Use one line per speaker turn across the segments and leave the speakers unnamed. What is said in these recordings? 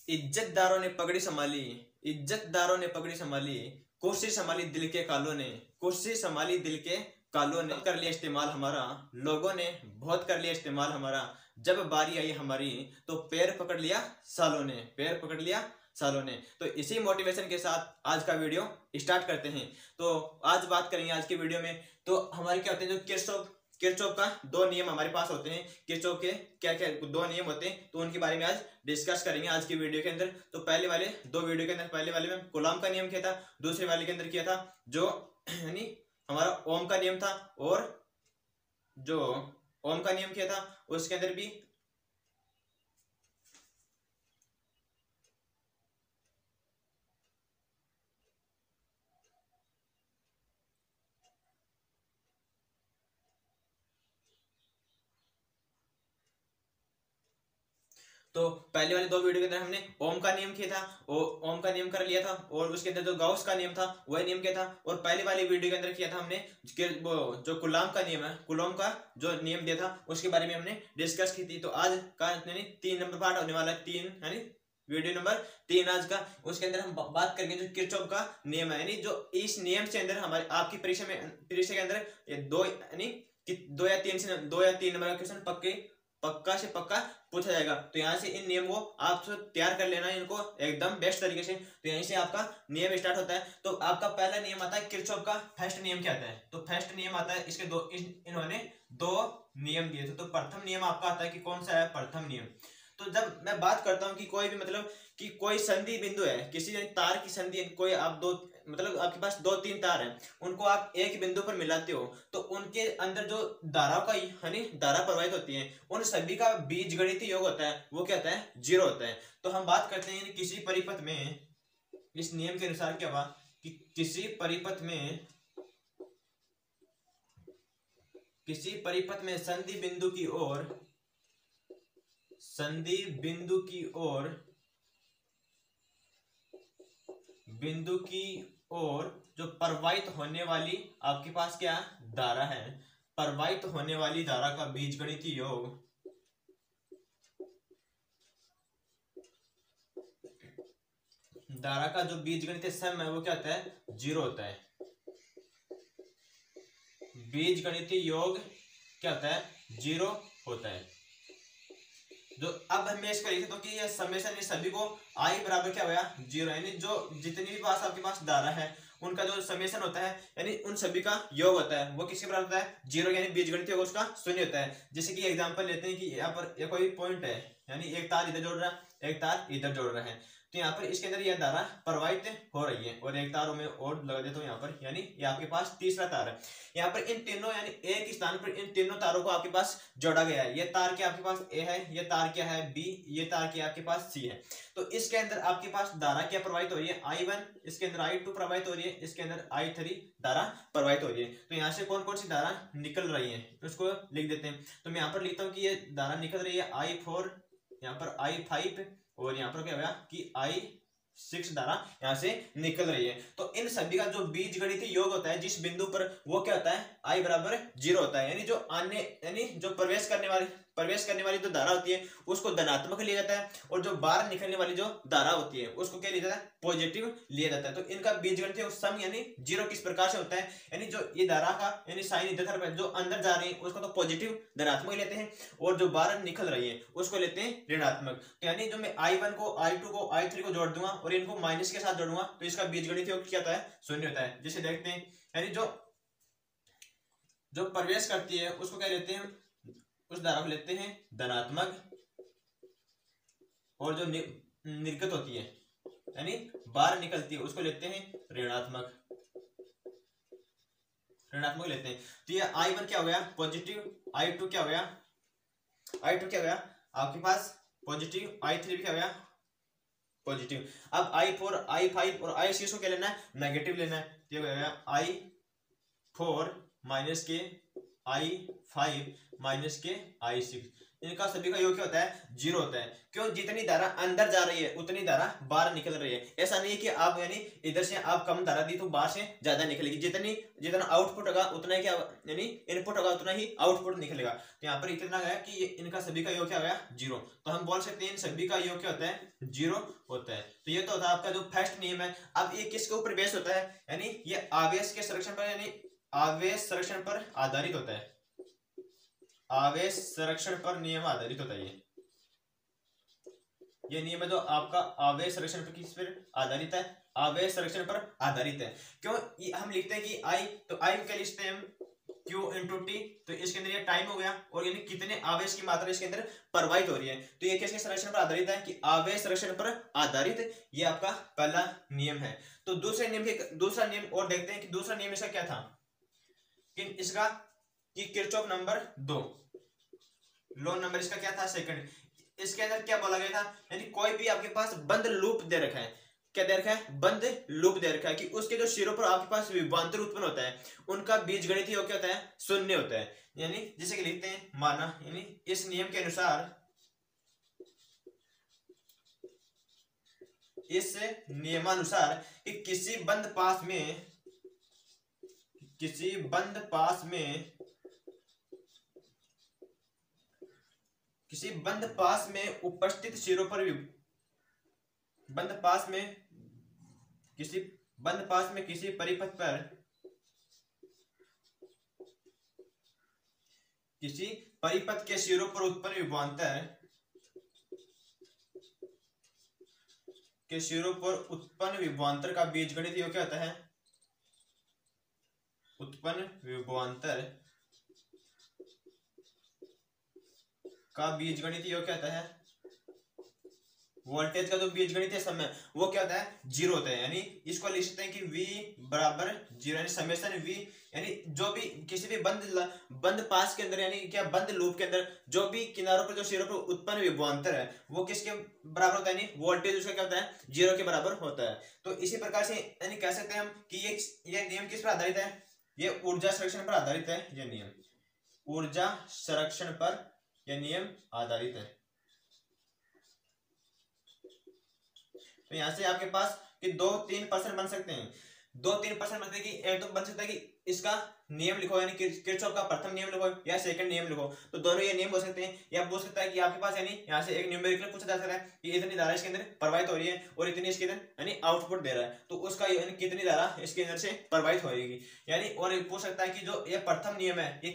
इज्जतदारों ने पगड़ी संभाली, इज्जतदारों ने पगड़ी संभाली, कुर्सी संभाली दिल के कालों ने, कुर्सी संभाली दिल के कालों ने कर लिया इस्तेमाल हमारा, लोगों ने बहुत कर लिया इस्तेमाल हमारा, जब बारी आई हमारी तो पैर पकड़ लिया सालों ने, पैर पकड़ लिया सालों ने। तो इसी मोटिवेशन के साथ आज का वीडियो स्टार्ट करते हैं। तो आज बात करेंगे आज के वीडियो में, तो हमारे क्या होते हैं, जो किरचॉफ का दो नियम हमारे पास होते हैं। किरचॉफ के क्या क्या दो नियम होते हैं, तो उनके बारे में आज डिस्कस करेंगे आज की वीडियो के अंदर। तो पहले वाले दो वीडियो के अंदर, पहले वाले में कूलॉम का नियम किया था, दूसरे वाले के अंदर किया था जो यानी हमारा ओम का नियम था, और जो ओम का नियम किया था उसके अंदर भी तो पहले वाले दो वीडियो के अंदर हमने ओम का नियम किया था, ओम का नियम कर लिया था, और उसके अंदर जो गाउस का नियम था वही नियम किया था। और पहले वाले वीडियो के अंदर किया था हमने वो जो कूलॉम का नियम है, कूलॉम का जो नियम दिया था उसके बारे में हमने डिस्कस की थी। तो आज का यानी 3 नंबर पार्ट होने वाला है, 3 यानी वीडियो नंबर 3 आज का। उसके अंदर हम बात करेंगे जो किरचॉफ का नियम है, यानी जो इस नियम से अंदर हमारे आपकी परीक्षा के अंदर ये दो यानी 2 या 3 नंबर का क्वेश्चन पक्का से पक्का पूछा जाएगा। तो यहाँ से इन नियम को आप तैयार कर लेना है, इनको एकदम बेस्ट तरीके से। तो यहीं से आपका नियम स्टार्ट होता है। तो आपका पहला नियम आता है किरचॉफ का फर्स्ट नियम क्या आता है, तो फर्स्ट नियम आता है इसके इन्होंने दो नियम दिए थे। तो प्रथम नियम आपका आता है कि कौन सा है, प्रथम नियम। तो जब मैं बात करता हूँ कि कोई भी मतलब कि कोई संधि बिंदु है, किसी तार की संधि, कोई आप दो मतलब आपके पास 2-3 तार हैं, उनको आप एक बिंदु पर मिलाते हो, तो उनके अंदर जो धाराओं का यानी धारा प्रवाहित होती है, उन सभी का बीजगणितीय योग होता है, वो क्या होता है, 0 होता है। तो हम बात करते हैं किसी परिपथ में, इस नियम के अनुसार क्या हुआ कि किसी परिपथ में संधि बिंदु की ओर जो प्रवाहित होने वाली आपके पास क्या धारा है, प्रवाहित होने वाली धारा का बीजगणितीय योग, धारा का जो बीजगणितीय सम है वो क्या होता है, 0 होता है। बीजगणितीय योग क्या होता है, 0 होता है। जो अब हम इसको लिखे तो कि ये समेशन ये सभी को आई बराबर क्या होगा, 0, यानी जो जितनी भी पास आपके पास धारा है उनका जो समेशन होता है यानी उन सभी का योग होता है, वो किसके बराबर होता है, 0, यानी बीजगणितीय योग उसका 0 होता है। जैसे कि एग्जांपल लेते हैं कि यहाँ पर ये कोई पॉइंट है, यानी एक तार इधर जोड़ रहा है, एक तार इधर जोड़ रहा है, तो यहाँ पर इसके अंदर यह धारा प्रवाहित हो रही है, और एक तारों में और लगा देता हूँ यहाँ पर, यानी ये आपके पास तीसरा तार है। यहाँ पर इन तीनों यानी एक स्थान पर इन तीनों तारों को आपके पास जोड़ा गया है। ये तार क्या आपके पास ए है, ये तार क्या है बी, ये तार क्या आपके पास सी है। तो इसके अंदर आपके पास धारा क्या प्रवाहित हो रही है, I1, इसके अंदर I2 प्रवाहित हो रही है, इसके अंदर I3 धारा प्रवाहित हो रही है। तो यहाँ से कौन कौन सी धारा निकल रही है उसको लिख देते हैं। तो मैं यहाँ पर लिखता हूँ कि ये धारा निकल रही है I4, यहाँ पर I5, और यहाँ पर क्या होगा कि I6 धारा यहाँ से निकल रही है। तो इन सभी का जो बीजगणितीय योग होता है जिस बिंदु पर, वो क्या होता है, I बराबर 0 होता है। यानी जो आने यानी जो प्रवेश करने वाली जो धारा होती है उसको धनात्मक लिया जाता है, और जो बाहर निकलने वाली जो धारा होती है उसको क्या लिया जाता है, पॉजिटिव लिया जाता है। तो इनका बीजगणितीय सम यानी 0 किस प्रकार से होता है, यानी जो ये धारा का यानी साइन इधर तरफ जो अंदर जा रही है उसको तो पॉजिटिव धनात्मक लेते हैं, और जो बाहर निकल रही है उसको लेते हैं ऋणात्मक। तो यानी जो मैं I1 को I2 को I3 को जोड़ दूंगा और इनको माइनस के साथ जोड़ूंगा तो इसका बीजगणितीय योग क्या होता है, 0 होता है। जैसे देखते हैं, यानी जो प्रवेश करती है उसको क्या लेते हैं, उस धारा को लेते हैं धनात्मक, और जो निर्गत होती है यानी बाहर निकलती है उसको लेते हैं ऋणात्मक लेते हैं। तो ये I1 क्या हो गया पॉजिटिव, I2 क्या हो गया आपके पास पॉजिटिव, I3 भी क्या हो गया पॉजिटिव। अब I4 I5 और I6 को क्या लेना है, नेगेटिव लेना है। ये हो गया I4 माइनस के I5 माइनस के I6, इनका सभी का योग क्या होता है, 0 होता है। क्यों, जितनी धारा अंदर जा रही है उतनी धारा बाहर निकल रही है। ऐसा नहीं है कि आप यानी इधर से आप कम धारा दी तो बाहर से ज्यादा निकलेगी, जितना आउटपुट होगा उतना ही क्या यानी इनपुट होगा उतना ही आउटपुट निकलेगा। तो यहाँ पर इतना है कि इनका सभी का योग क्या हो गया, 0। तो हम बोल सकते हैं इन सभी का योग क्या होता है, 0 होता है। तो ये तो होता है आपका जो फर्स्ट नियम है। अब ये किसके ऊपर बेस होता है, यानी ये आवेश के संरक्षण पर यानी आवेश संरक्षण पर आधारित होता है। आवेश संरक्षण पर नियम आधारित होता है। ये नियम है जो आपका आवेश संरक्षण पर किस पर आधारित है, आवेश संरक्षण पर आधारित है। क्यों, हम लिखते हैं कि आई, तो आई क्या लिखते हैं हम, Q इंटू टी। तो इसके अंदर ये टाइम हो गया और यानी कितने आवेश की मात्रा इसके अंदर प्रवाहित हो रही है। तो ये किसके संरक्षण पर आधारित है, कि आवेश संरक्षण पर आधारित। ये आपका पहला नियम है। तो दूसरे नियम के दूसरा नियम और देखते हैं कि दूसरा नियम इसका क्या था, कि इसका कि किरचॉफ नंबर 2 लॉ नंबर इसका क्या था, सेकंड। इसके अंदर क्या बोला गया था, यानी कोई भी आपके पास बंद लूप दे रखा है, क्या दे रखा है, बंद लूप दे रखा है, कि उसके जो सिरों पर आपके पास विभवांतर उत्पन्न होता है उनका बीजगणितीय योग क्या होता है, 0 होता है। यानी जैसे कि लिखते हैं, माना यानी इस नियम के अनुसार, इस नियमानुसार कि किसी बंद पास में उपस्थित सिरों पर किसी परिपथ पर किसी परिपथ के सिरों पर उत्पन्न विभवांतर का बीजगणित योग क्या होता है, उत्पन्न विभवांतर का बीजगणित योग क्या होता है, वोल्टेज का जो बीजगणितीय समय वो क्या होता है, 0 होता है। यानी इसको लिख सकते हैं कि V बराबर 0, यानी समेशन V, यानी जो भी किसी भी बंद पास के अंदर यानी क्या बंद लूप के अंदर जो भी किनारों पर जो सिरों पर उत्पन्न विभवांतर है वो किसके बराबर होता है, यानी वोल्टेज उसका क्या होता है, 0 के बराबर होता है। तो इसी प्रकार से यानी कह सकते हैं हम कि ये नियम किस पर आधारित है, ये ऊर्जा संरक्षण पर आधारित है। ये नियम ऊर्जा संरक्षण पर यह नियम आधारित है। तो यहां से आपके पास कि 2-3% बन सकते हैं, 2-3% बनते हैं कि एक तो बन सकता है कि इसका नियम लिखो, यानी किरचॉफ का प्रथम नियम लिखो या सेकंड नियम लिखो, तो दोनों ये नियम हो सकते हैं। या बोल सकता है कि आपके पास यानी यहाँ से एक न्यूमेरिकल पूछा जा सकता है कि इतनी धारा इसके अंदर प्रवाहित हो रही है और इतनी इसके अंदर यानी आउटपुट दे रहा है, तो उसका यानी कितनी धारा इसके अंदर से प्रवाहित होगी। यानी और पूछ सकता है कि जो ये प्रथम नियम है ये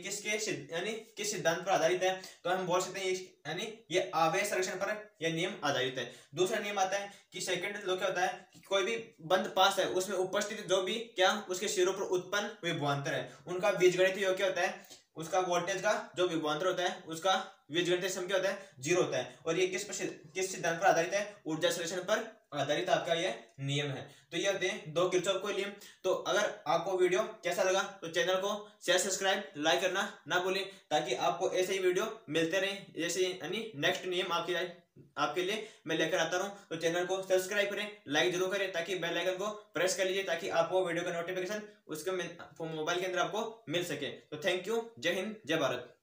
यानी किस सिद्धांत पर आधारित है, तो हम बोल सकते हैं यानी ये आवेश संरक्षण पर यह नियम आधारित है। दूसरा नियम आता है कि सेकंड लॉ क्या होता है, कि कोई भी बंद पास है उसमें उपस्थित जो भी क्या उसके सिरों पर उत्पन्न विभवांतर है उनका बीजगणितीय योग क्या होता है, उसका वोल्टेज का जो विभवांतर होता है उसका बीजगणितीय सम क्या होता है, 0 होता है। और ये किस सिद्धांत पर आधारित है, ऊर्जा संरक्षण पर आधारित आपका यह नियम है। तो ये होते हैं 2 किरचॉफ के नियम। तो अगर आपको वीडियो कैसा लगा तो चैनल को शेयर सब्सक्राइब लाइक करना ना भूलें, ताकि आपको ऐसे ही वीडियो मिलते रहे, जैसे यानी नेक्स्ट नियम आपके लिए मैं लेकर आता रहूं। तो चैनल को सब्सक्राइब करें, लाइक जरूर करें, ताकि बेल आइकन को प्रेस कर लीजिए ताकि आपको वीडियो का नोटिफिकेशन उसके मोबाइल के अंदर आपको मिल सके। तो थैंक यू, जय हिंद, जय भारत।